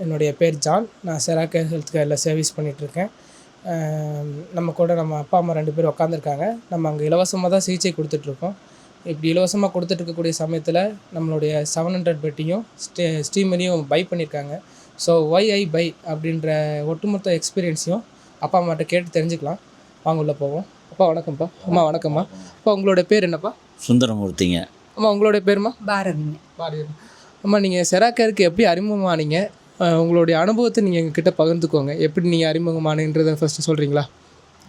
என்னுடைய பேர் ஜான். நான் செராக் ஹெல்த் கேரில் சர்வீஸ் பண்ணிகிட்ருக்கேன். நம்ம கூட நம்ம அப்பா அம்மா 2 பேர் உட்காந்துருக்காங்க. நம்ம அங்கே இலவசமாக தான் சிகிச்சை கொடுத்துட்ருக்கோம். இப்படி இலவசமாக கொடுத்துட்ருக்கக்கூடிய சமயத்தில் நம்மளுடைய 700 பெட்டையும் ஸ்டீமரையும் பை பண்ணியிருக்காங்க. ஸோ ஒய் ஐ பை அப்படின்ற ஒட்டுமொத்த எக்ஸ்பீரியன்ஸையும் அப்பா அம்மாட்ட கேட்டு தெரிஞ்சுக்கலாம். வாங்க உள்ளே போவோம். அப்பா வணக்கம்ப்பா. அம்மா வணக்கம்மா. அப்பா உங்களோட பேர் என்னப்பா? சுந்தரமூர்த்திங்க. அம்மா உங்களோட பேருமா? பாரதிங்க. பாரதி. அம்மா நீங்கள் செராக் கேருக்கு எப்படி அறிமுகமானீங்க? உங்களுடைய அனுபவத்தை நீங்கள் எங்ககிட்ட பகிர்ந்துக்கோங்க. எப்படி நீங்கள் அறிமுகமானன்றதை ஃபஸ்ட்டு சொல்கிறீங்களா?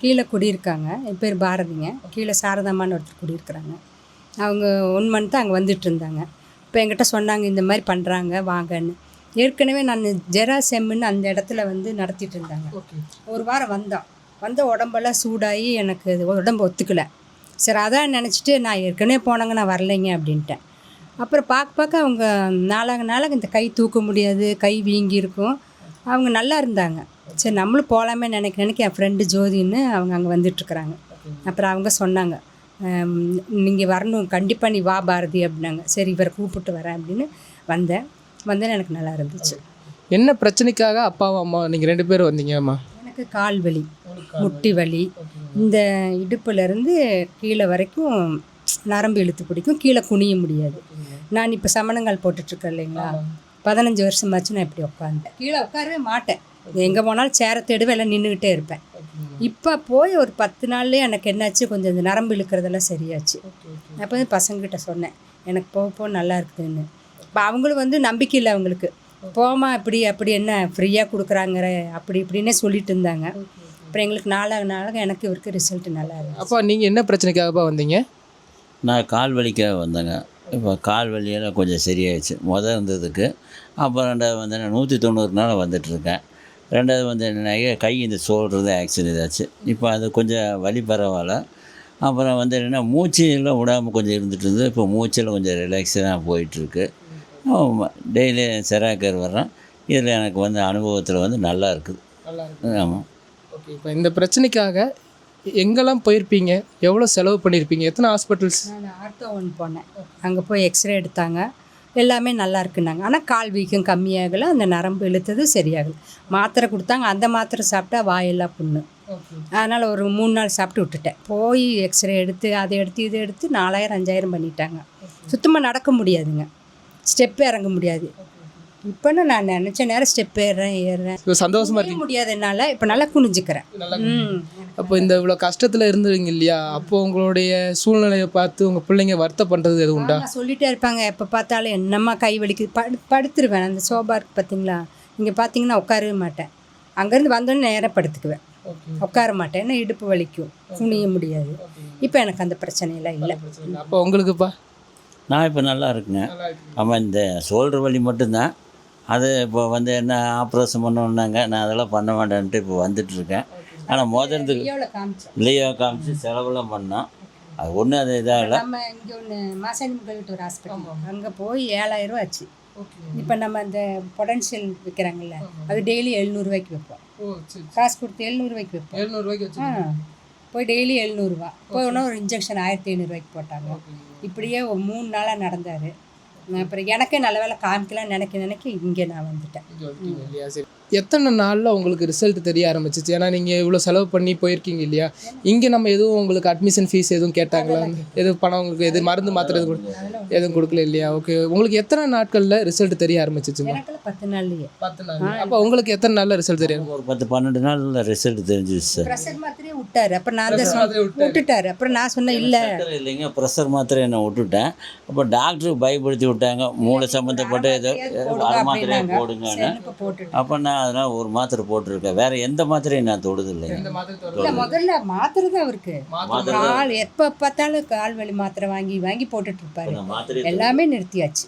கீழே குடியிருக்காங்க. என் பேர் பாரதிங்க. கீழே சாரதாம்மான்னு ஒருத்தர் குடியிருக்கிறாங்க. அவங்க 1 மந்த்து அங்கே வந்துட்டு இருந்தாங்க. இப்போ என்கிட்ட சொன்னாங்க இந்த மாதிரி பண்ணுறாங்க வாங்கன்னு. ஏற்கனவே நான் ஜெராசெம்முன்னு அந்த இடத்துல வந்து நடத்திட்டு இருந்தாங்க. ஒரு வாரம் வந்த உடம்பெல்லாம் சூடாகி எனக்கு உடம்பு ஒத்துக்கலை. சரி அதான் நினச்சிட்டு நான் ஏற்கனவே போனாங்க நான் வரலைங்க அப்படின்ட்டேன். அப்புறம் பார்க்க அவங்க நாளாக இந்த கை தூக்க முடியாது, கை வீங்கியிருக்கும். அவங்க நல்லா இருந்தாங்க. சரி நம்மளும் போகலாமே நினைக்க என் ஃப்ரெண்டு ஜோதின்னு அவங்க அங்கே வந்துட்டுருக்குறாங்க. அப்புறம் அவங்க சொன்னாங்க நீங்கள் வரணும், கண்டிப்பாக நீ வா பாரதி அப்படின்னாங்க. சரி இவரை கூப்பிட்டு வரேன் அப்படின்னு வந்தேன் எனக்கு நல்லா இருந்துச்சு. என்ன பிரச்சனைக்காக அப்பாவும் அம்மா நீங்கள் 2 பேரும் வந்தீங்கம்மா? எனக்கு கால் வலி, முட்டி வலி, இந்த இடுப்புலேருந்து கீழே வரைக்கும் நரம்பு இழுத்து பிடிக்கும், கீழே குனிய முடியாது. நான் இப்போ சமணங்கால் போட்டுட்ருக்கேன் இல்லைங்களா, 15 வருஷமாச்சு நான் இப்படி உட்காந்தேன். கீழே உட்காரவே மாட்டேன். எங்கே போனாலும் சேரை தேடுவேன், எல்லாம் நின்றுக்கிட்டே இருப்பேன். இப்போ போய் ஒரு 10 நாள்லேயே எனக்கு என்னாச்சு, கொஞ்சம் இந்த நரம்பு இழுக்கிறதெல்லாம் சரியாச்சு. அப்போ வந்து பசங்கக்கிட்ட சொன்னேன் எனக்கு போக நல்லா இருக்குதுன்னு. இப்போ அவங்களும் வந்து நம்பிக்கை இல்லை அவங்களுக்கு, போமா அப்படி என்ன ஃப்ரீயாக கொடுக்குறாங்க அப்படி இப்படின்னே சொல்லிட்டு இருந்தாங்க. அப்புறம் எங்களுக்கு நாளாக எனக்கு இவருக்கு ரிசல்ட் நல்லா இருந்துச்சு. அப்போ நீங்கள் என்ன பிரச்சனைக்காகப்பா வந்தீங்க? நான் கால் வலிக்காக வந்தேங்க. இப்போ கால் வலியெல்லாம் கொஞ்சம் சரியாயிடுச்சு இருந்ததுக்கு. அப்புறம் 2வது வந்து நான் 190 நாள் வந்துட்டுருக்கேன். 2வது வந்து என்ன கை இந்த ஷோல்டர் ஆக்சிடென்ட் ஆச்சு. இப்போ அது கொஞ்சம் வலி பரவாயில்ல. அப்புறம் வந்து என்னென்னா மூச்செல்லாம் விடாமல் கொஞ்சம் இருந்துகிட்டு இருந்தது. இப்போ மூச்செல்லாம் கொஞ்சம் ரிலாக்ஸாக போயிட்டுருக்கு. டெய்லி செராக் கேர் வர்றேன். இதில் எனக்கு வந்து அனுபவத்தில் வந்து நல்லா இருக்குது. ஆமாம். ஓகே. இப்போ இந்த பிரச்சனைக்காக எங்கெல்லாம் போயிருப்பீங்க? எவ்வளோ செலவு பண்ணியிருப்பீங்க? எத்தனை ஹாஸ்பிட்டல்ஸ்? நான் ஆர்த்தோ ஒன்று போனேன். அங்கே போய் எக்ஸ்ரே எடுத்தாங்க, எல்லாமே நல்லா இருக்குன்னாங்க. ஆனால் கால் வீக்கம் கம்மியாகலை, அந்த நரம்பு இழுத்தது சரியாகலை. மாத்திரை கொடுத்தாங்க, அந்த மாத்திரை சாப்பிட்டா வாயெல்லாம் புண்ணு. அதனால் ஒரு 3 நாள் சாப்பிட்டு விட்டுட்டேன். போய் எக்ஸ்ரே எடுத்து அதை எடுத்து இதை எடுத்து 4000 5000 பண்ணிட்டாங்க. சுத்தமாக நடக்க முடியாதுங்க, ஸ்டெப்பு இறங்க முடியாது. இப்போ நான் நினச்ச நேரம் ஸ்டெப் ஏறுறேன். சந்தோஷமாக இருக்க முடியாது என்னால். இப்போ நல்லா குனிஞ்சிக்கிறேன். அப்போ இந்த இவ்வளோ கஷ்டத்தில் இருந்துவீங்க இல்லையா, அப்போது உங்களுடைய சூழ்நிலையை பார்த்து உங்கள் பிள்ளைங்க வருத்தம் பண்ணுறது எதுவும் உண்டா? சொல்லிகிட்டே இருப்பாங்க, எப்போ பார்த்தாலும் என்னம்மா கை வலிக்குது. படுத்துருவேன். அந்த சோபா இருக்குது பார்த்தீங்களா, இங்கே பார்த்தீங்கன்னா உட்காரவே மாட்டேன். அங்கேருந்து வந்தோடனே நேராக படுத்துக்குவேன், உட்கார மாட்டேன். ஏன்னா இடுப்பு வலிக்கும், குனிய முடியாது. இப்போ எனக்கு அந்த பிரச்சனையெல்லாம் இல்லை. அப்போ உங்களுக்குப்பா? நான் இப்போ நல்லா இருக்குங்க. ஆமாம், இந்த ஷோல்டர் வலி மட்டும்தான். அது இப்போ வந்து என்ன ஆப்ரேஷன் பண்ணணுன்னாங்க. நான் அதெல்லாம் பண்ண மாட்டேன்ட்டு இப்போ வந்துட்டுருக்கேன். ஆனால் இல்லையோ காமிச்சு செலவெல்லாம் பண்ணோம். அது ஒன்றும் அது இதாக இல்லை. நம்ம இங்கே ஒன்று மாசாணிமுகல்கிட்ட ஒரு ஹாஸ்பிட்டல், அங்கே போய் 7000 ரூபா ஆச்சு. இப்போ நம்ம அந்த பொட்டன்ஷியல் விற்கிறாங்கல்ல, அது டெய்லி 700 ரூபாய்க்கு வைப்போம். காசு கொடுத்து 700 ரூபாய்க்கு வைப்போம். 700 ரூபாய்க்கு போய் டெய்லி 700 ரூபா. போய் ஒரு இன்ஜெக்ஷன் 1500 ரூபாய்க்கு போட்டாங்க. இப்படியே ஒரு 3 நாளாக நடந்தார். அப்புறம் எனக்கே நல்ல வேலை காமிக்கலாம் நினைக்க இங்கே நான் வந்துட்டேன். எத்தனை நாளில் உங்களுக்கு ரிசல்ட் தெரிய ஆரம்பிச்சிச்சு? ஏன்னா நீங்கள் இவ்வளோ செலவு பண்ணி போயிருக்கீங்க இல்லையா, இங்கே நம்ம எதுவும் உங்களுக்கு அட்மிஷன் ஃபீஸ் எதுவும் கேட்டாங்களா? எதுவும் பணம் உங்களுக்கு எது மருந்து மாத்திரை எதுவும் கொடுக்கல இல்லையா? ஓகே. உங்களுக்கு எத்தனை நாட்களில் ரிசல்ட் தெரிய ஆரம்பிச்சிச்சு? 10 நாள்லேயே. 10 நாள். அப்போ உங்களுக்கு எத்தனை நாளில் ரிசல்ட் தெரியும்? ஒரு 10-12 நாளில் ரிசல்ட் தெரிஞ்சிச்சு சார். ப்ரெஷர் மாத்திரையே விட்டார். அப்புறம் நான் விட்டுட்டார். அப்புறம் நான் சொன்னேன் இல்லைங்க, ப்ரெஷர் மாத்திரை என்ன விட்டுட்டேன். அப்போ டாக்டருக்கு பயப்படுத்தி விட்டாங்க, மூளை சம்மந்தப்பட்ட ஏதோ மாத்திரையை போடுங்கன்னு. அப்போ நான் அதனால் ஒரு மாத்திரை போட்டிருக்கேன். வேறு எந்த மாத்திரையும் நான் தொடுது இல்லைங்க. முதல்ல மாத்திரை தான் அவருக்கு. கால் எப்போ பார்த்தாலும் கால் வலி மாத்திரை வாங்கி போட்டுட்டு இருப்பாரு. எல்லாமே நிறுத்தியாச்சு.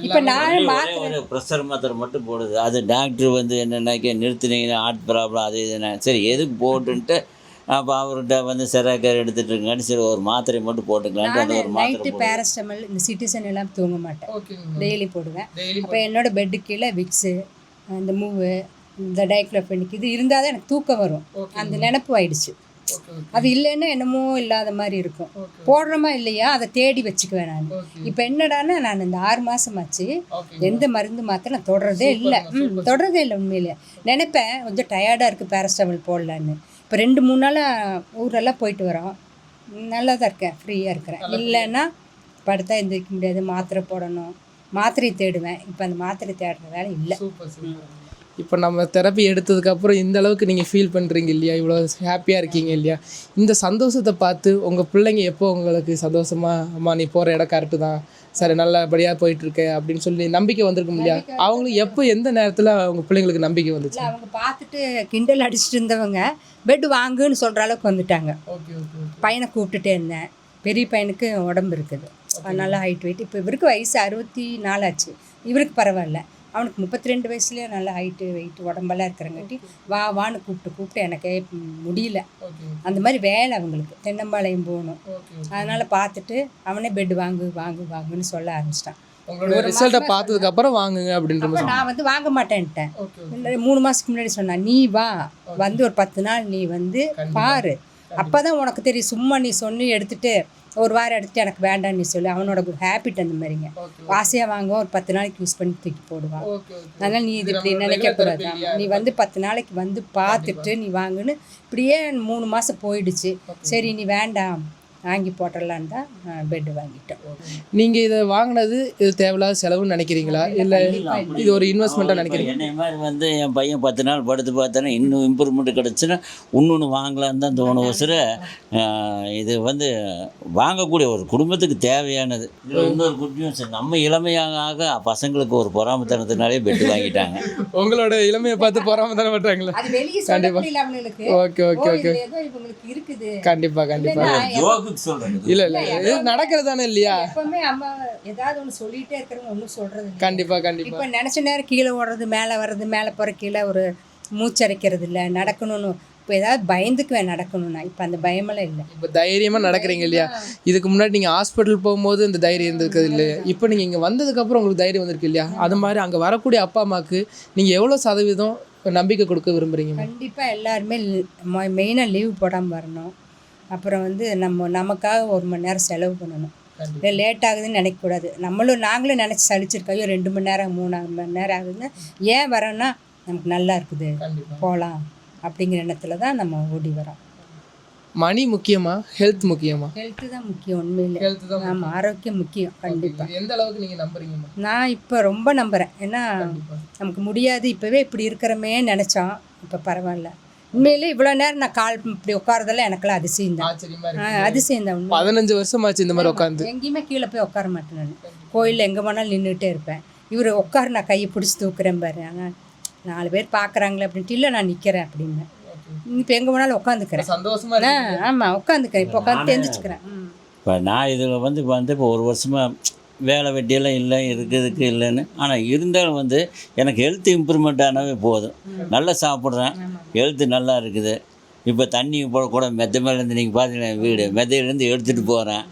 இப்போ நான் ஒரு ப்ரெஷர் மாத்திரை மட்டும் போடுது. அது டாக்டர் வந்து என்னென்னாக்கே நிறுத்தினீங்கன்னா ஹார்ட் ப்ராப்ளம் அது இதுனா சரி எதுக்கு போட்டுன்ட்டு அப்போ அவர்கிட்ட வந்து செராக் கேர் எடுத்துகிட்டு இருக்கான்னு சரி ஒரு மாத்திரை மட்டும் போட்டுக்கலான்ட்டு அந்த ஒரு நைட்டு பேராசிட்டமால் இந்த சிட்டிசன் எல்லாம் தூங்க மாட்டேன், டெய்லி போடுவேன். அப்போ என்னோட பெட்டு கீழே விக்ஸு, இந்த மூவு, இந்த டைக்ளோஃபெனிக் இது இருந்தால் தான் எனக்கு தூக்கம் வரும். அந்த நினப்பு ஆயிடுச்சு. அது இல்லைன்னா என்னமோ இல்லாத மாதிரி இருக்கும். போடுறோமா இல்லையா அதை தேடி வச்சுக்குவேன் நான். இப்போ என்னடான்னா நான் இந்த 6 மாதமாச்சு எந்த மருந்து மாத்திரை நான் தொடரதே இல்லை. தொடரதே இல்லை. உண்மையிலே நினைப்பேன் கொஞ்சம் டயர்டாக இருக்குது பேராசிட்டமால் போடலான்னு. இப்போ 2-3 நாளாக ஊரெல்லாம் போயிட்டு வரோம். நல்லா தான் இருக்கேன், ஃப்ரீயாக இருக்கிறேன். இல்லைன்னா படுத்தா எந்திரிக்க முடியாது, மாத்திரை போடணும், மாத்திரை தேடுவேன். இப்போ அந்த மாத்திரை தேடுற வேலை இல்லை. இப்போ நம்ம தெரப்பி எடுத்ததுக்கப்புறம் இந்த அளவுக்கு நீங்கள் ஃபீல் பண்ணுறீங்க இல்லையா, இவ்வளோ ஹாப்பியாக இருக்கீங்க இல்லையா, இந்த சந்தோஷத்தை பார்த்து உங்கள் பிள்ளைங்க எப்போ உங்களுக்கு சந்தோஷமாக அம்மா நீ போகிற இடம் கரெக்டு தான், சரி நல்லபடியாக போயிட்டுருக்க அப்படின்னு சொல்லி நம்பிக்கை வந்திருக்கும் இல்லையா, அவங்களுக்கு எப்போ எந்த நேரத்தில் அவங்க பிள்ளைங்களுக்கு நம்பிக்கை வந்துச்சு? அவங்க பார்த்துட்டு கிண்டல் அடிச்சுட்டு இருந்தவங்க பெட்டு வாங்குன்னு சொல்கிற அளவுக்கு வந்துட்டாங்க. பையனை கூப்பிட்டுட்டே இருந்தேன். பெரிய பையனுக்கு உடம்பு இருக்குது, நல்லா ஹைட் வெயிட். இப்போ இவருக்கு வயசு 64 ஆச்சு. இவருக்கு பரவாயில்ல, அவனுக்கு 32 வயசுலேயே நல்லா ஹைட்டு வெயிட் உடம்பெல்லாம் இருக்கிறங்காட்டி வான்னு கூப்பிட்டு எனக்கே முடியல. அந்த மாதிரி வேலை அவங்களுக்கு. தென்னம்பாளையம் போகணும். அதனால் பார்த்துட்டு அவனே பெட்டு வாங்குன்னு சொல்ல ஆரம்பிச்சிட்டான். உங்களோட ரிசல்ட்டை பார்த்ததுக்கப்புறம் வாங்குங்க அப்படின்ற மாதிரி. நான் வந்து வாங்க மாட்டேன்ட்டேன். 3 மாதத்துக்கு முன்னாடி சொன்னான், நீ வா வந்து ஒரு 10 நாள் நீ வந்து பாரு, அப்போ தான் உனக்கு தெரியும். சும்மா நீ சொன்னி எடுத்துகிட்டு ஒரு வாரம் எடுத்துட்டு எனக்கு வேண்டான்னு நீ சொல்லி. அவனோட ஒரு ஹேபிட் அந்த மாதிரிங்க. ஆசையாக வாங்குவோம், ஒரு 10 நாளைக்கு யூஸ் பண்ணி தூக்கி போடுவான். அதனால் நீ இது இப்படி நினைக்கக்கூடாது. நீ வந்து 10 நாளைக்கு வந்து பார்த்துட்டு நீ வாங்குன்னு. இப்படியே 3 மாதம் போயிடுச்சு. சரி நீ வேண்டாம் வாங்கி போட்டுடலான்னு தான் பெட்டு வாங்கிட்டோம். நீங்கள் இதை வாங்கினது இது தேவையில்லாத செலவுன்னு நினைக்கிறீங்களா, இல்லை இது ஒரு இன்வெஸ்ட்மெண்ட்டாக நினைக்கிறீங்க? என்னை மாதிரி வந்து என் பையன் 10 நாள் படுத்து பார்த்தேன்னா இன்னும் இம்ப்ரூவ்மெண்ட் கிடச்சுன்னா இன்னொன்று வாங்கலான்னு தான் தோணும். இது வந்து வாங்கக்கூடிய ஒரு குடும்பத்துக்கு தேவையானது. இன்னொரு குட் நியூஸ், நம்ம இளமையாக பசங்களுக்கு ஒரு பொறாமத்தனத்தினாலே பெட்டு வாங்கிட்டாங்க. உங்களோட இளமையை பார்த்து பொறாமத்தனம் பண்றாங்களா? ஓகே கண்டிப்பாக இல்ல இது நடக்கிறது தானே இல்லையா? எப்பவுமே அம்மா ஏதாவது ஒன்று சொல்லிட்டே இருக்கிறவங்க ஒன்றும் சொல்றது கண்டிப்பா. இப்போ நினைச்ச நேரம் கீழே ஓடுறது, மேலே வர்றது, மேலே போகிற கீழே ஒரு மூச்சரைக்கிறது இல்லை, நடக்கணும்னு. இப்போ ஏதாவது பயந்துக்குவேன் நடக்கணும்னா. இப்போ அந்த பயமெல்லாம் இல்லை. இப்போ தைரியமாக நடக்கிறீங்க இல்லையா? இதுக்கு முன்னாடி நீங்கள் ஹாஸ்பிட்டல் போகும்போது இந்த தைரியம் இருந்திருக்கிறது இல்லையா? இப்போ நீங்கள் இங்கே வந்ததுக்கப்புறம் உங்களுக்கு தைரியம் வந்திருக்கு இல்லையா? அது மாதிரி அங்கே வரக்கூடிய அப்பா அம்மாவுக்கு நீங்கள் எவ்வளோ சதவீதம் நம்பிக்கை கொடுக்க விரும்புகிறீங்க? கண்டிப்பாக எல்லாருமே மெயினாக லீவ் போடாமல் வரணும். அப்புறம் வந்து நமக்காக 1 மணி நேரம் செலவு பண்ணணும். இல்லை லேட் ஆகுதுன்னு நினைக்கக்கூடாது. நாங்களும் நினச்சி சளிச்சிருக்கோம், 2 மணி நேரம் 3 மணி நேரம் ஆகுதுன்னா ஏன் வரோன்னா நமக்கு நல்லா இருக்குது போகலாம் அப்படிங்கிற எண்ணத்தில் தான் நம்ம ஓடி வரோம். மணி முக்கியமா, ஹெல்த் முக்கியமா? ஹெல்த்து தான் முக்கியம். உண்மையிலே ஆமாம், ஆரோக்கியம் முக்கியம். கண்டிப்பாக. எந்த அளவுக்கு நீங்கள் நம்புறீங்க? நான் இப்போ ரொம்ப நம்புகிறேன். ஏன்னா நமக்கு முடியாது, இப்போவே இப்படி இருக்கிறமே நினச்சோம், இப்போ பரவாயில்ல. உண்மையிலே இவ்வளோ நேரம் நான் கால் இப்படி உட்காரதெல்லாம் எனக்கெல்லாம் அதிசயம் தான். அதிசயம் தான். 15 வருஷமாச்சு இந்த மாதிரி உட்காந்து. எங்கேயுமே கீழே போய் உட்கார மாட்டேன் நான். கோயிலில் எங்கே போனாலும் நின்றுட்டே இருப்பேன். இவர் உட்கார நான் கையை பிடிச்சி தூக்குறேன் பாரு. ஆனால் 4 பேர் பார்க்குறாங்களே அப்படின்ட்டு இல்லை நான் நிற்கிறேன் அப்படின்னு. இப்போ எங்கே போனாலும் உட்காந்துக்கிறேன். ஆமாம் உட்காந்துக்கிறேன். இப்போ உட்காந்து தெரிஞ்சுக்கிறேன். இப்போ நான் இதில் வந்து இப்போ 1 வருஷமாக வேலை வெட்டியெல்லாம் இல்லை, இருக்கிறதுக்கு இல்லைன்னு. ஆனால் இருந்தாலும் வந்து எனக்கு ஹெல்த் இம்ப்ரூவ்மெண்ட் ஆனாவே போதும். நல்லா சாப்பிட்றேன், ஹெல்த்து நல்லா இருக்குது. இப்போ தண்ணி கூட மெத்த மேலேருந்து நீங்கள் பார்த்தீங்கன்னா வீடு மெத்தையிலேருந்து எடுத்துகிட்டு போகிறேன்.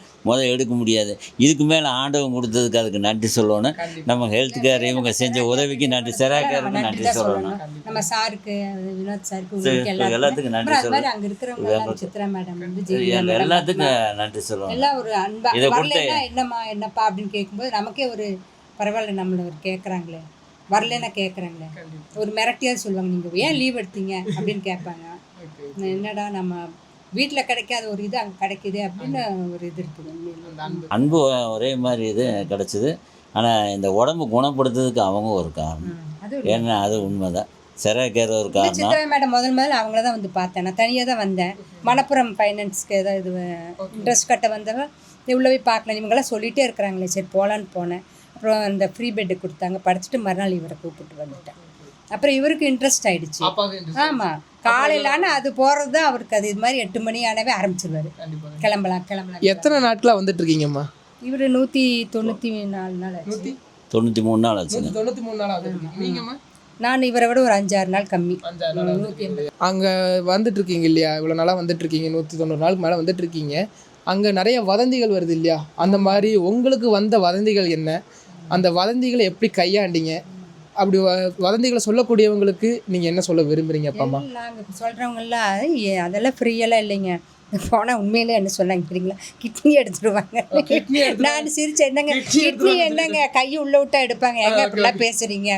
எடுக்க முடியாது. இதுக்கு மேலே ஆண்டவன் கொடுத்ததுக்கு அதுக்கு நன்றி சொல்லணும். நம்ம ஹெல்த் கேர் இவங்க செஞ்ச உதவிக்கு நன்றி, செராக்கருக்கு நன்றி சொல்லணும். நம்ம சாருக்கு, வினோத் சாருக்கு, எல்லாத்துக்கும் நன்றி சொல்லணும். எல்லாத்துக்கும் நன்றி சொல்லணும். எல்லாம் ஒரு அன்பா என்னப்பா அப்படின்னு கேட்கும்போது நமக்கே ஒரு பரவாயில்ல, நம்மளை ஒரு கேட்குறாங்களே, வரலன்னா கேட்குறாங்களே, ஒரு மிரட்டியாவது சொல்லுவாங்க, நீங்கள் ஏன் லீவ் எடுத்தீங்க அப்படின்னு கேட்பாங்க. என்னடா நம்ம வீட்டில் கிடைக்காத ஒரு இது அங்கே கிடைக்கிது அப்படின்னு ஒரு இது இருக்குது. அன்பு ஒரே மாதிரி இது கிடச்சிது. ஆனால் இந்த உடம்பு குணப்படுத்துறதுக்கு அவங்க ஒரு காரணம். ஏன்னா அது உண்மைதான். செராக்கேர் ஒரு காரணம். சித்ரா மேடம் முதல்ல அவங்கள தான் வந்து பார்த்தேன். நான் தனியாக தான் வந்தேன். மணப்புரம் ஃபைனான்ஸ்க்கு ஏதாவது இது இன்ட்ரெஸ்ட் கட்ட வந்தவன் இவ்வளோவே பார்க்கல, இவங்கெல்லாம் சொல்லிகிட்டே இருக்கிறாங்களே, சரி போகலான்னு போனேன். அப்புறம் இந்த ஃப்ரீ பெட்டு கொடுத்தாங்க, படிச்சுட்டு மறுநாள் இவரை கூப்பிட்டு வந்துட்டேன். அப்புறம் இவருக்கு இன்ட்ரெஸ்ட் ஆகிடுச்சு. ஆமாம், காலையில். ஆனால் அது போகிறது தான் அவருக்கு. அது இது மாதிரி 8 மணி ஆனவே ஆரம்பிச்சிருவாரு. கிளம்பலாம். எத்தனை நாட்களாக வந்துட்டு இருக்கீங்கம்மா? இவர் 194 நாள் ஆச்சு. 93 நாள் ஆச்சு. 93 நாள் ஆகுது. நான் இவரை விட ஒரு 5-6 நாள் கம்மி. அங்கே வந்துட்டு இருக்கீங்க இல்லையா, இவ்வளோ நாளாக வந்துட்டு இருக்கீங்க, 190 நாளுக்கு மேலே வந்துட்டு இருக்கீங்க. அங்கே நிறைய வதந்திகள் வருது இல்லையா, அந்த மாதிரி உங்களுக்கு வந்த வதந்திகள் என்ன, அந்த வதந்திகளை எப்படி கையாண்டீங்க, அப்படி வதந்திகளை சொல்லக்கூடியவங்களுக்கு நீங்கள் என்ன சொல்ல விரும்புகிறீங்க அப்பா அம்மா? நாங்கள் சொல்கிறவங்கெல்லாம் அதெல்லாம் ஃப்ரீயெல்லாம் இல்லைங்க. போனால் உண்மையிலே என்ன சொன்னாங்க தெரியுங்களா, கிட்னி எடுத்துடுவாங்க. நான் சிரிச்சேன், என்னங்க கிட்னி என்னங்க கையை உள்ள விட்டா எடுப்பாங்க, எங்க அப்படிலாம் பேசுகிறீங்க,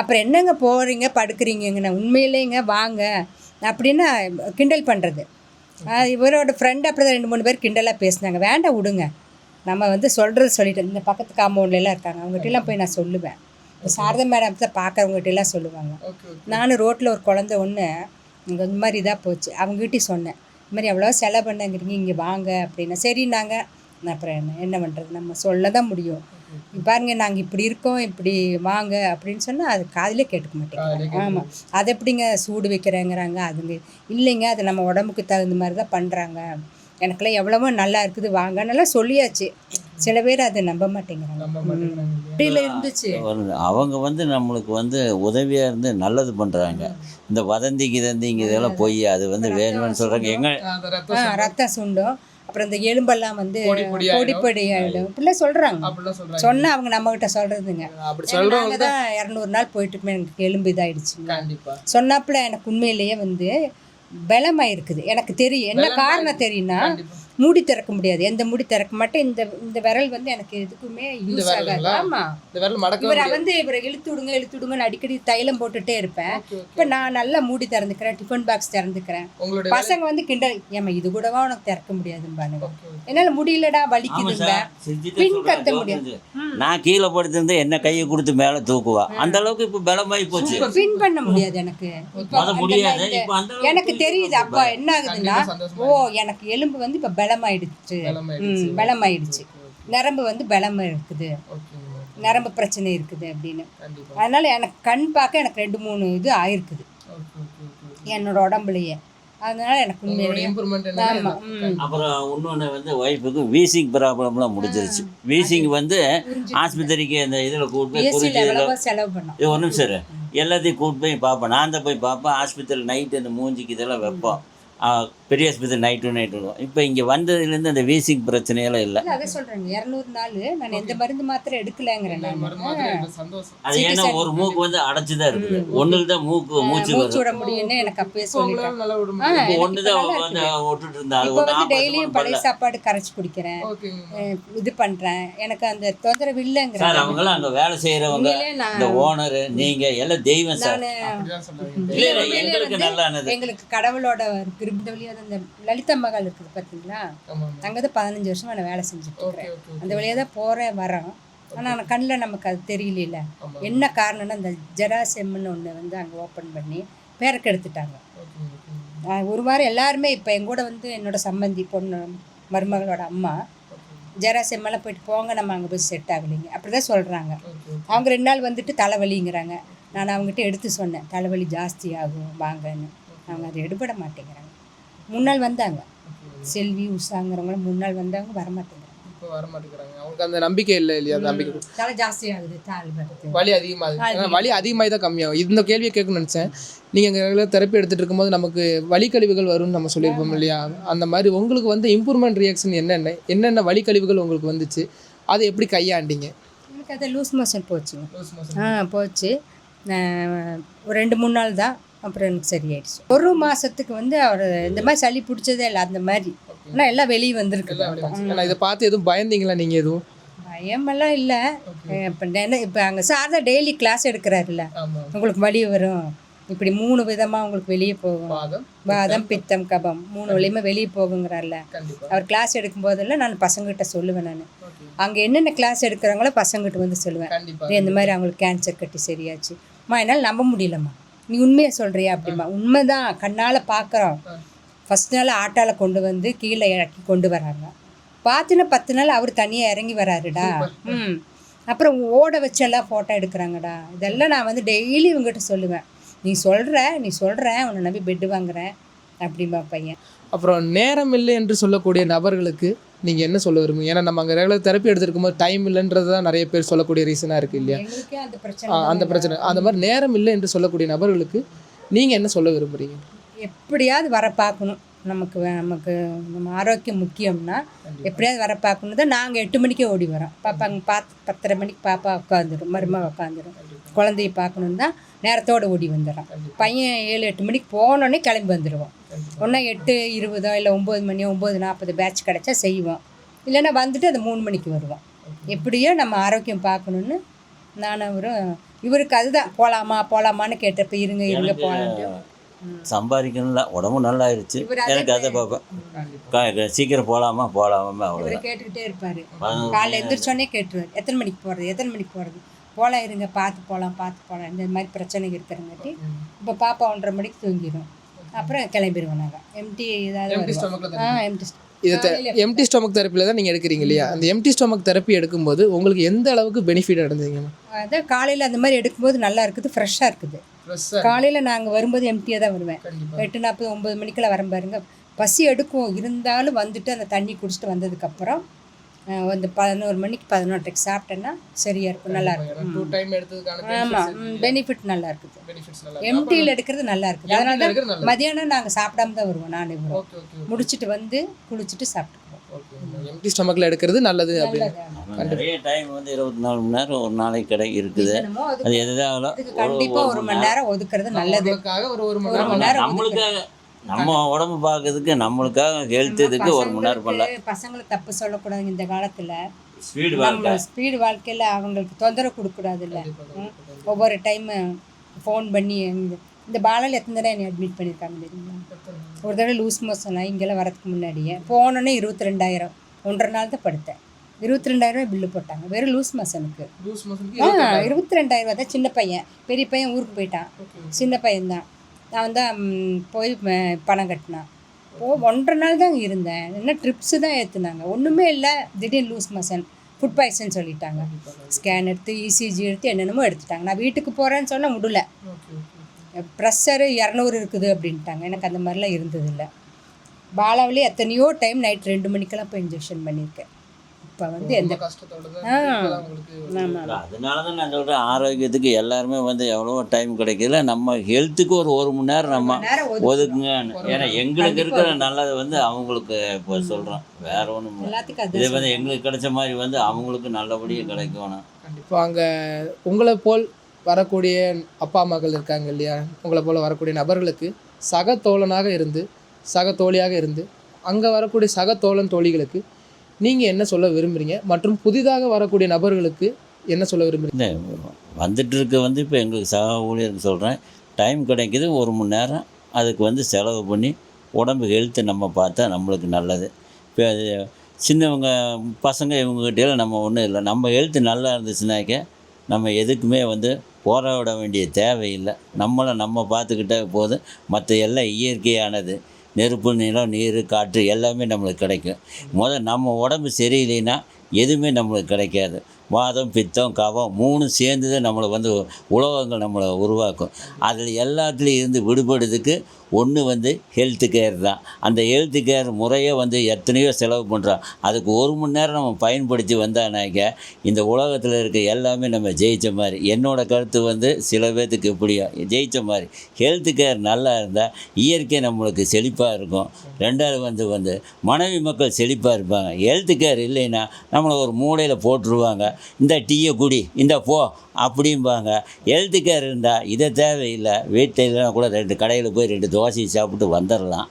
அப்புறம் என்னங்க போகிறீங்க படுக்கிறீங்கங்கண்ணா, உண்மையிலேங்க வாங்க அப்படின்னு கிண்டல் பண்ணுறது. இவரோட ஃப்ரெண்டு அப்படி தான் 2-3 பேர் கிண்டலாக பேசினாங்க. வேண்டாம் விடுங்க, நம்ம வந்து சொல்கிறது சொல்லிட்டு இந்த பக்கத்து காம்பவுண்ட்லாம் இருக்காங்க, அவங்ககிட்டலாம் போய் நான் சொல்லுவேன். சாரதா மேடம் தான் பார்க்குறவங்ககிட்டலாம் சொல்லுவாங்க. நானும் ரோட்டில் ஒரு குழந்தை ஒன்று இங்கே இந்த மாதிரி இதாக போச்சு, அவங்ககிட்டயும் சொன்னேன், இந்த மாதிரி எவ்வளோ செலவு பண்ணங்கிறீங்க, இங்கே வாங்க அப்படின்னா சரின்னாங்க. அப்புறம் என்ன பண்ணுறது, நம்ம சொல்ல தான் முடியும். பாருங்க நாங்கள் இப்படி இருக்கோம், இப்படி வாங்க அப்படின்னு சொன்னால் அது காதிலே கேட்டுக்க மாட்டேங்கிறாங்க. ஆமாம், அது எப்படிங்க சூடு வைக்கிறேங்கிறாங்க, அதுங்க இல்லைங்க, அது நம்ம உடம்புக்கு தகுந்த மாதிரி தான் பண்ணுறாங்க, எனக்கெல்லாம் எவ்வளவோ நல்லா இருக்குது வாங்கன்னெல்லாம் சொல்லியாச்சு. சில பேர் அதை நம்ப மாட்டேங்கிறாங்க. அப்படியில் இருந்துச்சு. அவங்க வந்து நம்மளுக்கு வந்து உதவியாக இருந்து நல்லது பண்ணுறாங்க. இந்த வதந்தி இதெல்லாம் போய் அது வந்து வேணும்னு சொல்கிறாங்க. ரத்தம் சுண்டும், அப்புறம் இந்த எலும்பெல்லாம் வந்து பொடி ஆகிடும் இப்படிலாம் சொல்கிறாங்க. சொன்னால் அவங்க நம்மகிட்ட சொல்கிறதுங்க. நாங்கள் தான் 200 நாள் போயிட்டுமே எனக்கு எலும்பு இதாகிடுச்சுங்க. சொன்னாப்புல எனக்கு உண்மையிலேயே வந்து பலமாக இருக்குது. எனக்கு தெரியும் என்ன காரணம் தெரியும்னா, மூடி திறக்க முடியாது, எந்த மூடி திறக்க மாட்டேன். இந்த விரல் வந்து எனக்கு எதுக்குமே யூஸ் ஆகாது. ஆமாம், இவரை இழுத்து விடுங்கன்னு அடிக்கடி தைலம் போட்டுகிட்டே இருப்பேன். இப்போ நான் நல்லா மூடி திறந்துக்கிறேன், டிஃபன் பாக்ஸ் திறந்துக்கிறேன். பசங்க வந்து கிண்டல், ஏமா இது கூடவா உனக்கு திறக்க முடியாதும்பானுங்க. என்னால் முடியலடா வலிக்குதுங்க, பின் கத்த முடியாது. நான் கீழே படுத்திருந்து என்ன கையை கொடுத்து மேலே தூக்குவா, அந்த அளவுக்கு இப்போ பலமாயி போச்சு. பின் பண்ண முடியாது எனக்கு. எனக்கு தெரியுது அப்பா என்ன ஆகுதுன்னா, ஓ எனக்கு எலும்பு வந்து இப்போ பலமாயிடுச்சு, நரம்பு வந்து பலம் இருக்குது, நரம்பு பிரச்சனை இருக்குது அப்படின்னு. அதனால எனக்கு கண் பார்க்க எனக்கு 2-3 இது ஆயிருக்குது என்னோட உடம்புலையே. அதனால எனக்கு உண்மையிலேயே அப்புறம் இன்னொன்று வந்து ஒய்ஃபுக்கு வீசிங் ப்ராப்ளம்லாம் முடிஞ்சிருச்சு. வீசிங் வந்து ஆஸ்பத்திரிக்கு அந்த இதில் கூப்பிட்டு செலவு பண்ணோம். இது ஒன்றும் சார் எல்லாத்தையும் கூப்பிட்டு போய் பார்ப்பேன். நான் தான் போய் பார்ப்பேன். ஹாஸ்பிட்டல் நைட்டு அந்த மூஞ்சிக்கு இதெல்லாம் வைப்போம். பெரிய ஆஸ்பத்திரி நைட்டு விடுவோம். இப்போ இங்கே வந்ததுலேருந்து அந்த வீசிங் பிரச்சனையெல்லாம் இல்லை. அதை சொல்கிறேன், 200 நாள் நான் எந்த மருந்து மாத்திரை எடுக்கலைங்கிறேன். அது ஏன்னா ஒரு மூக்கு வந்து அடைச்சி தான் இருக்குது, ஒன்றில் தான் மூச்சு விட முடியும்னு எனக்கு அப்பயே சொல்லிட்டேன். ஒன்று தான் வந்து விட்டுட்டு இருந்தாங்க. இப்போ வந்து டெய்லியும் பழைய சாப்பாடு கரைச்சி குடிக்கிறேன், இது பண்ணுறேன், எனக்கு அந்த தொந்தரவு இல்லைங்கிற. சார் அவங்களாம் அங்கே வேலை செய்கிறவங்க, இந்த ஓனரு, நீங்கள் எல்லாம் தெய்வம் சார். எங்களுக்கு நல்லானது, எங்களுக்கு கடவுளோட இந்த வழியாக அந்த லலிதா மகால் இருக்குது பார்த்தீங்களா, அங்கே தான் 15 வருஷமாக நான் வேலை செஞ்சுட்டு இருக்கிறேன். அந்த வழியாக தான் போகிறேன் வரோம். ஆனால் கண்ணில் நமக்கு அது தெரியல. என்ன காரணம்னா அந்த ஜெராசெம்னு ஒன்று வந்து அங்கே ஓப்பன் பண்ணி பேருக்கு எடுத்துட்டாங்க. ஒரு வாரம் எல்லாருமே இப்போ எங்கூட வந்து என்னோட சம்பந்தி பொண்ணு மருமகளோட அம்மா ஜெராசெம்மெல்லாம் போயிட்டு போங்க, நம்ம அங்கே போய் செட் ஆகலைங்க அப்படி தான் சொல்கிறாங்க. அவங்க 2 நாள் வந்துட்டு தலைவலிங்கிறாங்க. நான் அவங்ககிட்ட எடுத்து சொன்னேன், தலைவலி ஜாஸ்தி ஆகும் வாங்கன்னு. அவங்க அதை எடுபட மாட்டேங்கிறாங்க. 3 நாள் வந்தாங்க, செல்வி உஷாங்கிறவங்க 3 நாள் வந்தாங்க, வரமாட்டேங்கிறாங்க. இப்போ வரமாட்டேங்கிறாங்க. அவங்களுக்கு அந்த நம்பிக்கை இல்லை இல்லையா? அந்த நம்பிக்கை தலை ஜாஸ்தி ஆகுது, வலி அதிகமாகுது. வலி அதிகமாக தான் கம்மியாகும். இந்த கேள்வியை கேட்கணும்னு நினச்சேன். நீங்கள் எங்கள் தெரப்பி எடுத்துகிட்டு இருக்கும்போது நமக்கு வலிக்கழிவுகள் வரும்னு நம்ம சொல்லியிருப்போம் இல்லையா? அந்த மாதிரி உங்களுக்கு வந்து இம்ப்ரூவ்மெண்ட் ரியாக்ஷன் என்னென்ன வலிக்கழிவுகள் உங்களுக்கு வந்துச்சு, அதை எப்படி கையாண்டிங்க? எனக்கு அதை லூஸ் மோஷன் போச்சுங்க. போச்சு. ஒரு 2-3 நாள் தான், அப்புறம் எனக்கு சரியாயிடுச்சு. 1 மாதத்துக்கு வந்து அவர் இந்த மாதிரி சளி பிடிச்சதே இல்லை அந்த மாதிரி. ஆனால் எல்லாம் வெளியே வந்துருக்கு. இதை பார்த்து எதுவும் பயந்தீங்களா நீங்கள்? எதுவும் பயமெல்லாம் இல்லை. இப்போ அங்கே சார் தான் டெய்லி கிளாஸ் எடுக்கிறாருல்ல, உங்களுக்கு வலி வரும் இப்படி 3 விதமாக உங்களுக்கு வெளியே போகும், வாதம் பித்தம் கபம் 3 வழியுமே வெளியே போகுங்கிறார்ல. அவர் கிளாஸ் எடுக்கும்போதெல்லாம் நான் பசங்ககிட்ட சொல்லுவேன். நான் அங்கே என்னென்ன கிளாஸ் எடுக்கிறாங்களோ பசங்கிட்ட வந்து சொல்லுவேன், இந்த மாதிரி அவங்களுக்கு கேன்சர் கட்டி சரியாச்சு. என்னால் நம்ப முடியலம்மா, நீ உண்மையை சொல்கிறியா அப்படிமா? உண்மைதான், கண்ணால் பார்க்குறோம். ஃபஸ்ட் நாள் ஆட்டால் கொண்டு வந்து கீழே இறக்கி கொண்டு வராங்க. பார்த்துன்னா 10 நாள் அவர் தனியாக இறங்கி வராருடா. அப்புறம் ஓட வச்செல்லாம் ஃபோட்டோ எடுக்கிறாங்கடா. இதெல்லாம் நான் வந்து டெய்லி இவங்ககிட்ட சொல்லுவேன், நீ சொல்கிற உன்னை நம்பி பெட்டு வாங்குறேன் அப்படிமா பையன். அப்புறம் நேரம் இல்லை என்று சொல்லக்கூடிய நபர்களுக்கு நீங்கள் என்ன சொல்ல விரும்புங்க? ஏன்னா நம்ம அங்கே ரெகுலர் தெரப்பி எடுத்துருக்கும் போது டைம் இல்லைன்றது தான் நிறைய பேர் சொல்லக்கூடிய ரீசனாக இருக்குது இல்லையா? அந்த பிரச்சனை அந்த மாதிரி நேரம் இல்லை என்று சொல்லக்கூடிய நபர்களுக்கு நீங்கள் என்ன சொல்ல விரும்புகிறீங்க? எப்படியாவது வர பார்க்கணும், நமக்கு நம்ம ஆரோக்கியம் முக்கியம்னா எப்படியாவது வர பார்க்கணும் தான் நாங்கள் 8 மணிக்கே ஓடி வரோம். பாப்பா அங்கே 10:30 மணிக்கு பாப்பா உட்காந்துரும், மருமக உட்காந்துரும். குழந்தைய பார்க்கணுன்னு தான் நேரத்தோடு ஓடி வந்துடுறோம். பையன் 7-8 மணிக்கு போனோடனே கிளம்பி வந்துடுவோம். ஒன்றா 8:20 இல்லை 9 மணி 9:40 பேட்ச் கிடச்சா செய்வோம். இல்லைன்னா வந்துட்டு அது 3 மணிக்கு வருவோம். எப்படியோ நம்ம ஆரோக்கியம் பார்க்கணுன்னு நான் இவருக்கு அதுதான் போகலாமான்னு கேட்டப்ப இருங்க போகலான்ட்டு. சம்பாதிக்கணும்ல, உடம்பு நல்லா ஆயிடுச்சு, எனக்கு அதை பார்ப்பேன். சீக்கிரம் போகலாமா அவ்வளோ இவரை கேட்டுக்கிட்டே இருப்பார். காலைல எழுந்திரிச்சோன்னே கேட்டுருவார், எத்தனை மணிக்கு போகிறது போகலாம், இருங்க பார்த்து போகலாம் இந்த மாதிரி பிரச்சனை இருக்கிறங்காட்டி. இப்போ பாப்பா 1:30 மணிக்கு தூங்கிடும். அப்புறம் கிளம்பிடுவோம் நாங்கள். எம்டி எம்டி ஸ்டொமக் தெரப்பியில் தான் நீங்கள் எடுக்கிறீங்க இல்லையா? அந்த எம்டி ஸ்டொமக் தெரப்பி எடுக்கும்போது உங்களுக்கு எந்த அளவுக்கு பெனிஃபிட் அடைஞ்சிங்கம்மா? அதான் காலையில் அந்த மாதிரி எடுக்கும்போது நல்லா இருக்குது, ஃப்ரெஷ்ஷாக இருக்குது. காலையில் நாங்கள் வரும்போது எம்டியாக தான் வருவேன். 8:40 9 மணிக்கெல்லாம் வர பாருங்க. பசி எடுக்கும், இருந்தாலும் வந்துட்டு அந்த தண்ணி குடிச்சிட்டு வந்ததுக்கப்புறம் அந்த 11 மணிக்கு 11:30க்கு சாப்பிட்டேன்னா சரியாக இருக்கும், நல்லா இருக்கும். ஆமாம், பெனிஃபிட் நல்லா இருக்குது. எம்டியில் எடுக்கிறது நல்லா இருக்குது. அதனால தான் மதியானம் நாங்கள் சாப்பிடாம தான் வருவோம். நான் முடிச்சுட்டு வந்து குளிச்சுட்டு சாப்பிட்டுக்குவோம். எம்டி ஸ்டொமக்கில் எடுக்கிறது நல்லது அப்படின்னு. நிறைய டைம் வந்து 24 மணி நேரம் ஒரு நாளைக்கு இருக்குது. அது எதாவது கண்டிப்பாக 1 மணி நேரம் ஒதுக்குறது நல்லது. ஒரு மணி நேரம் நம்மளுக்காக, நம்ம உடம்பு பார்க்கறதுக்கு, நம்மளுக்காக ஹெல்த் இதுக்கு 1 மணி நேரம் பண்ணலாம். பசங்களை தப்பு சொல்லக்கூடாது. இந்த காலத்தில் ஸ்பீடு வாழ்க்கையில் அவங்களுக்கு தொந்தரவு கொடுக்கக்கூடாது. இல்லை ஒவ்வொரு டைமு ஃபோன் பண்ணி இந்த பாலால் எத்தனை தடவை என்னை அட்மிட் பண்ணியிருக்காங்க தெரியுங்களா? ஒரு தடவை லூஸ் மோஷனாக இங்கெல்லாம் வரதுக்கு முன்னாடியே போனோன்னே 22,000 1.5 நாள் தான் படுத்தேன். 22,000 பில்லு போட்டாங்க வெறும் லூஸ் மோஷனுக்கு. 22,000 தான். சின்ன பையன், பெரிய பையன் ஊருக்கு போயிட்டான், சின்ன பையன்தான். நான் தான் போய் பணம் கட்டினான். 1.5 நாள் தான் இருந்தேன். என்ன ட்ரிப்ஸு தான் ஏற்றுனாங்க, ஒன்றுமே இல்லை. திடீர்னு லூஸ் மோஷன், ஃபுட் பாய்சன் சொல்லிட்டாங்க. ஸ்கேன் எடுத்து இசிஜி எடுத்து என்னென்னமோ எடுத்துட்டாங்க. நான் வீட்டுக்கு போகிறேன்னு சொன்னால் முடியல. ப்ரெஷரு 200 இருக்குது அப்படின்ட்டாங்க. எனக்கு அந்த மாதிரிலாம் இருந்ததில்லை. பாலாவிலே எத்தனையோ டைம் நைட் 2 மணிக்கெல்லாம் போய் இன்ஜெக்ஷன் பண்ணியிருக்கேன். இப்போ வந்து எந்த அதனால தான் நான் சொல்கிறேன், ஆரோக்கியத்துக்கு எல்லாருமே வந்து எவ்வளோ டைம் கிடைக்கல, நம்ம ஹெல்த்துக்கு ஒரு மணி நேரம் நம்ம ஒதுக்குங்க. ஏன்னா எங்களுக்கு இருக்கிற நல்லது வந்து அவங்களுக்கு இப்போ சொல்கிறோம், வேற ஒன்றும் இது வந்து எங்களுக்கு கிடைச்ச மாதிரி வந்து அவங்களுக்கு நல்லபடியாக கிடைக்கணும். கண்டிப்பாக அங்கே உங்களை போல் வரக்கூடிய அப்பா அம்மாக்கள் இருக்காங்க இல்லையா? உங்களை போல் வரக்கூடிய நபர்களுக்கு சக தோழனாக இருந்து, சக தோழியாக இருந்து, அங்கே வரக்கூடிய சக தோழன் தோழிகளுக்கு நீங்கள் என்ன சொல்ல விரும்புகிறீங்க? மற்றும் புதிதாக வரக்கூடிய நபர்களுக்கு என்ன சொல்ல விரும்புகிறீங்க? வந்துட்டு இருக்க வந்து இப்போ எங்களுக்கு சக ஊழியருக்கு சொல்கிறேன், டைம் கிடைக்கிது 1 மணி நேரம் அதுக்கு வந்து செலவு பண்ணி உடம்பு ஹெல்த்து நம்ம பார்த்தா நம்மளுக்கு நல்லது. இப்போ அது சின்னவங்க பசங்க இவங்ககிட்டலாம் நம்ம ஒன்றும் இல்லை. நம்ம ஹெல்த்து நல்லா இருந்துச்சுனாக்க நம்ம எதுக்குமே வந்து போராட வேண்டிய தேவையில்லை. நம்மளை நம்ம பார்த்துக்கிட்டே போதும். மற்ற எல்லாம் இயற்கையானது. நெருப்பு, நிலம், நீர், காற்று எல்லாமே நம்மளுக்கு கிடைக்கும். நம்ம உடம்பு சரியில்லைன்னா எதுவுமே நம்மளுக்கு கிடைக்காது. வாதம், பித்தம், கபம் 3 சேர்ந்து தான் நம்மளை வந்து உலோகங்கள் நம்மளை உருவாக்கும். அதில் எல்லாத்துலேயும் இருந்து விடுபடுறதுக்கு ஒன்று வந்து ஹெல்த்து கேர் தான். அந்த ஹெல்த்து கேர் முறையை வந்து எத்தனையோ செலவு பண்ணுறோம். அதுக்கு 1 மணி நேரம் நம்ம பயன்படுத்தி வந்தானாக்க இந்த உலகத்தில் இருக்க எல்லாமே நம்ம ஜெயித்த மாதிரி. என்னோடய கருத்து வந்து சில பேர்த்துக்கு எப்படியோ ஜெயித்த மாதிரி. ஹெல்த்து கேர் நல்லா இருந்தால் இயற்கை நம்மளுக்கு செழிப்பாக இருக்கும். 2வது வந்து மனைவி மக்கள் செழிப்பாக இருப்பாங்க. ஹெல்த்து கேர் இல்லைன்னா நம்மளை ஒரு மூலையில் போட்டுருவாங்க. இந்த டீயை குடி, இந்த போ அப்படிம்பாங்க. ஹெல்த்து கேர் இருந்தால் இதை தேவையில்லை. வீட்டில் கூட 2 கடையில் போய் 2 தோசையை சாப்பிட்டு வந்துடலாம்.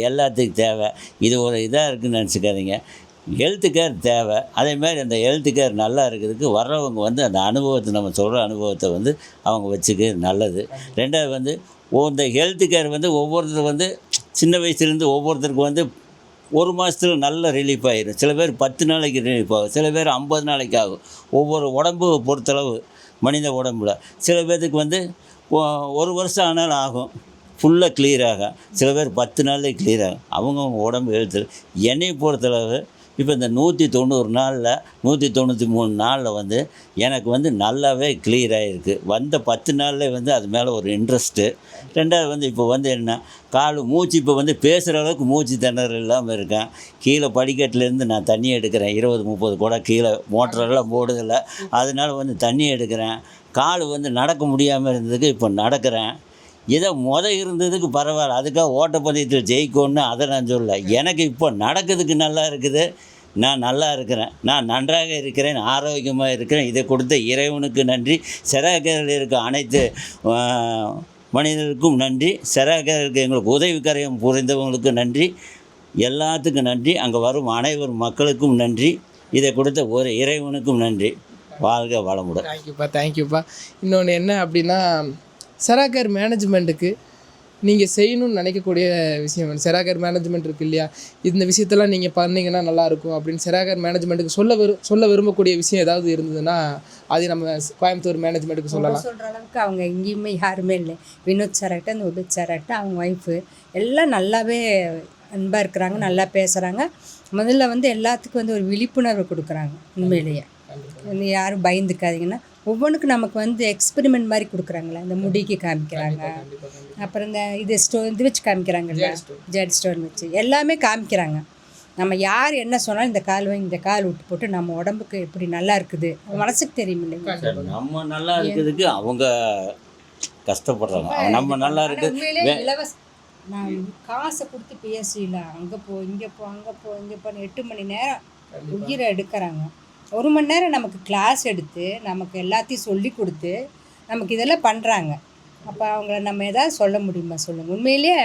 எல்லாத்துக்கும் தேவை. இது ஒரு இதாக இருக்குதுன்னு நினச்சிக்காதீங்க. ஹெல்த்து கேர் தேவை. அதேமாதிரி அந்த ஹெல்த்து கேர் நல்லா இருக்கிறதுக்கு வர்றவங்க வந்து அந்த அனுபவத்தை, நம்ம சொல்கிற அனுபவத்தை வந்து அவங்க வச்சுக்கிறது நல்லது. 2வது வந்து இந்த ஹெல்த்து கேர் வந்து ஒவ்வொருத்தர் வந்து சின்ன வயசுலேருந்து ஒவ்வொருத்தருக்கு வந்து 1 மாதத்தில் நல்ல ரிலீஃப் ஆகிடும். சில பேர் 10 நாளைக்கு ரிலீஃப் ஆகும், சில பேர் 50 நாளைக்கு ஆகும். ஒவ்வொரு உடம்பு பொறுத்தளவு மனித உடம்புல சில பேர்த்துக்கு வந்து 1 வருஷம் ஆனாலும் ஆகும், ஃபுல்லாக கிளியர் ஆகும். சில பேர் 10 நாள்லேயே கிளியர் ஆகும். அவங்கவுங்க உடம்பு எழுத்து. என்னை பொறுத்தளவு இப்போ இந்த 190 நாளில் 193 நாளில் வந்து எனக்கு வந்து நல்லாவே கிளியர் ஆகிருக்கு. வந்த 10 நாள்லேயே வந்து அது மேலே ஒரு இன்ட்ரெஸ்ட்டு. 2வது வந்து இப்போ வந்து என்ன மூச்சு இப்போ வந்து பேசுகிற அளவுக்கு மூச்சு திணறல் இல்லாமல் இருக்கேன். கீழே படிக்கட்டிலேருந்து நான் தண்ணி எடுக்கிறேன். 20-30 குடம் கீழே மோட்டரெல்லாம் போடுதில்லை. அதனால வந்து தண்ணி எடுக்கிறேன். வந்து நடக்க முடியாமல் இருந்ததுக்கு இப்போ நடக்கிறேன். ஏதோ இருந்ததுக்கு பரவாயில்ல, அதுக்காக ஓட்டப்பந்தயத்தில் ஜெயிக்கணும்னு அதை நான் சொல்லலை. எனக்கு இப்போ நடக்கிறதுக்கு நல்லா இருக்குது, நான் நல்லா இருக்கிறேன், நான் நன்றாக இருக்கிறேன், ஆரோக்கியமாக இருக்கிறேன். இதை கொடுத்த இறைவனுக்கு நன்றி. செராக்கரையில் இருக்க அனைத்து மனிதருக்கும் நன்றி. செராக்கரைக்கு எங்களுக்கு உதவிக்கரையம் புரிந்தவங்களுக்கு நன்றி. எல்லாத்துக்கும் நன்றி. அங்கே வரும் அனைவரும் மக்களுக்கும் நன்றி. இதை கொடுத்த ஒரு இறைவனுக்கும் நன்றி. வாழ்க வளமுடன். தேங்க்யூப்பா. இன்னொன்று என்ன அப்படின்னா, செராக்கர் மேனேஜ்மெண்ட்டுக்கு நீங்கள் செய்யணும்னு நினைக்கக்கூடிய விஷயம், செராக்கர் மேனேஜ்மெண்ட் இருக்குது இல்லையா, இந்த விஷயத்தெல்லாம் நீங்கள் பண்ணிங்கன்னா நல்லாயிருக்கும் அப்படின்னு செராக்கர் மேனேஜ்மெண்ட்டுக்கு சொல்ல விரும்பக்கூடிய விஷயம் ஏதாவது இருந்ததுன்னா அது நம்ம கோயம்புத்தூர் மேனேஜ்மெண்ட்டுக்கு சொல்லலாம். சொல்கிற அளவுக்கு அவங்க எங்கேயுமே யாருமே இல்லை. வினோத் சாராகட்டும், அந்த உதித் சாராகட்டும், அவங்க ஒய்ஃபு எல்லாம் நல்லாவே அன்பாக இருக்கிறாங்க, நல்லா பேசுகிறாங்க. முதல்ல எல்லாத்துக்கும் ஒரு விழிப்புணர்வு கொடுக்குறாங்க. உண்மையிலேயே யாரும் பயந்துக்காதீங்கன்னா, ஒவ்வொன்றுக்கும் நமக்கு எக்ஸ்பெரிமெண்ட் மாதிரி கொடுக்குறாங்களே, இந்த முடிக்கு காமிக்கிறாங்க, அப்புறம் இந்த இது வச்சு காமிக்கிறாங்கல்ல, ஜெட் ஸ்டோன் வச்சு எல்லாமே காமிக்கிறாங்க. நம்ம யார் என்ன சொன்னாலும் இந்த கால் விட்டு போட்டு நம்ம உடம்புக்கு எப்படி நல்லா இருக்குது மனசுக்கு தெரியும் இல்லைங்க. நம்ம நல்லா இருக்கிறதுக்கு அவங்க கஷ்டப்படுறாங்க, நம்ம நல்லா இருக்குது. நான் காசை கொடுத்து பேசல, அங்கே போ இங்கே போ அங்கே போ இங்கே போ 8 மணி நேரம் உயிரை எடுக்கிறாங்க. 1 மணி நேரம் நமக்கு கிளாஸ் எடுத்து நமக்கு எல்லாத்தையும் சொல்லி கொடுத்து நமக்கு இதெல்லாம் பண்ணுறாங்க. அப்போ அவங்கள நம்ம எதாவது சொல்ல முடியுமா சொல்லுங்கள்? உண்மையிலேயே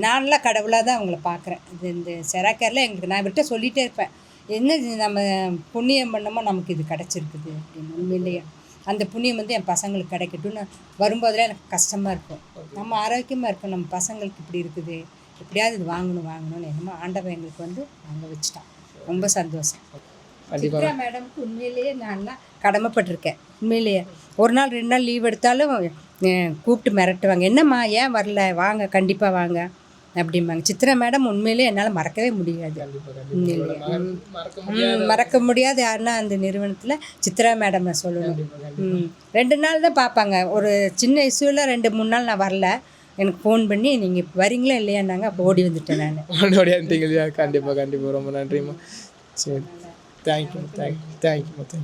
நான்லாம் கடவுளாக தான் அவங்கள பார்க்குறேன். இந்த செராக்கரில் எங்களுக்கு நான் இவர்கிட்ட சொல்லிகிட்டே இருப்பேன், என்ன நம்ம புண்ணியம் பண்ணமோ நமக்கு இது கிடச்சிருக்குது அப்படின்னு. உண்மையிலேயே அந்த புண்ணியம் என் பசங்களுக்கு கிடைக்கட்டும்னு வரும்போதெல்லாம் எனக்கு கஷ்டமாக இருக்கும். நம்ம ஆரோக்கியமாக இருக்கும், நம்ம பசங்களுக்கு இப்படி இருக்குது, எப்படியாவது இது வாங்கணும்னு என்னமோ ஆண்டவன் எங்களுக்கு நாங்கள் வச்சுட்டான். ரொம்ப சந்தோஷம். சித்ரா மேடம்க்கு உண்மையிலேயே நான்லாம் கடமைப்பட்டிருக்கேன். உண்மையிலேயே 1 நாள் 2 நாள் லீவ் எடுத்தாலும் கூப்பிட்டு மிரட்டுவாங்க, என்னம்மா ஏன் வரல, வாங்க கண்டிப்பாக வாங்க அப்படிம்பாங்க. சித்ரா மேடம் உண்மையிலே என்னால் மறக்கவே முடியாது. உண்மையிலேயே மறக்க முடியாது. யாருன்னா அந்த நிறுவனத்தில் சித்ரா மேடம் நான் சொல்லணும். 2 நாள் தான் பார்ப்பாங்க. ஒரு சின்ன இஷ்யூவில் 2-3 நாள் நான் வரல, எனக்கு ஃபோன் பண்ணி நீங்கள் வரீங்களா இல்லையான்னாங்க. அப்போ ஓடி வந்துட்டேன் நான். ஓடியாண்டிங்க இல்லையா? கண்டிப்பாக ரொம்ப நன்றிம்மா. சரி, தேங்க்யூ.